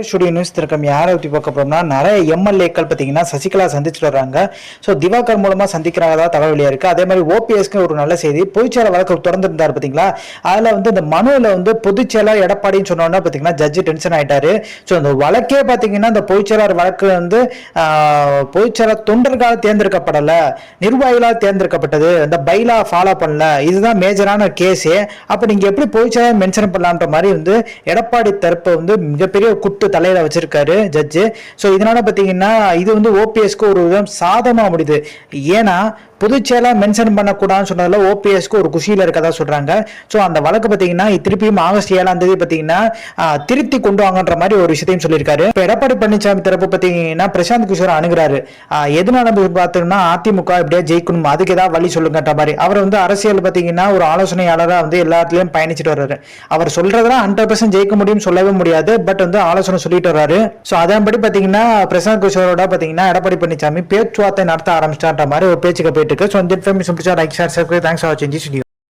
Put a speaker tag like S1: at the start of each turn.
S1: Studio news திறக்கம் யாரை பற்றி பார்க்க போறோம்னா நிறைய எம்எல்ஏக்கள் பார்த்தீங்கன்னா சசிகலா சந்திச்சுட்டு வர்றாங்க. ஸோ திவாகர் மூலமா சந்திக்கிறதா தகவல் வெளியாக இருக்கு. அதே மாதிரி ஓபிஎஸ்க்கு ஒரு நல்ல செய்தி, பொதுச்செயலர் வழக்கு திறந்திருந்தார் பார்த்தீங்களா. அதில் வந்து இந்த மனுவில் வந்து பொதுச்செயலர் எடப்பாடின்னு சொன்னோன்னா பார்த்தீங்கன்னா ஜட்ஜி டென்ஷன் ஆயிட்டாரு. ஸோ இந்த வழக்கே பார்த்தீங்கன்னா இந்த பொதுச்செயலர் வழக்கு வந்து பொதுச்செயலர் தொண்டர்களால் தேர்ந்தெடுக்கப்படலை, நிர்வாகிகளால் தேர்ந்தெடுக்கப்பட்டது, இந்த பைலா ஃபாலோ பண்ணல, இதுதான் மேஜரான கேஸே. அப்போ நீங்கள் எப்படி பொதுச்செயலர் மென்ஷன் பண்ணலான்ற மாதிரி வந்து எடப்பாடி தரப்பு வந்து மிகப்பெரிய குட்டு தலையில வச்சிருக்காரு ஜட்ஜு. ஸோ இதனால பார்த்தீங்கன்னா இது வந்து ஓபிஎஸ்க்கு ஒரு விதம் சாதகமா முடியுது. ஏன்னா பொதுச்செயலாக மென்ஷன் பண்ணக்கூடாதுன்னு சொன்னதுல ஓபிஎஸ்க்கு ஒரு குஷியில் இருக்கதா சொல்றாங்க. ஸோ அந்த வழக்கு பார்த்தீங்கன்னா திருப்பியும் ஆகஸ்ட் 7ஆம் தேதி பார்த்தீங்கன்னா திருத்தி கொண்டு வாங்கன்ற மாதிரி ஒரு விஷயத்தையும் சொல்லியிருக்காரு. இப்போ எடப்பாடி பழனிசாமி தரப்பு பார்த்தீங்கன்னா பிரசாந்த் கிஷோர் அணுகிறாரு. எதனால பார்த்தீங்கன்னா அதிமுக எப்படியா ஜெயிக்கணும், அதுக்கு ஏதாவது வழி சொல்லுங்கன்ற மாதிரி. அவர் வந்து அரசியல் பார்த்தீங்கன்னா ஒரு ஆலோசனையாளராக வந்து எல்லாத்துலயும் பயணிச்சுட்டு வர்றாரு. அவர் சொல்றதெல்லாம் 100% ஜெயிக்க முடியும் சொல்லவே முடியாது, பட் வந்து ஆலோசனை சொல்லிட்டு வர்றாரு. ஸோ அதன்படி பார்த்தீங்கன்னா பிரசாந்த் கிஷோரோட பார்த்தீங்கன்னா எடப்பாடி பழனிசாமி பேச்சுவார்த்தை நடத்த ஆரம்பிச்சான்ற மாதிரி ஒரு பேச்சுக்கு போயிட்டு இருக்கு. ஸோ இந்த இன்ஃபர்மேஷன் பிடிச்சா like share subscribe. Thanks for வாட்சிங் திஸ் வீடியோ.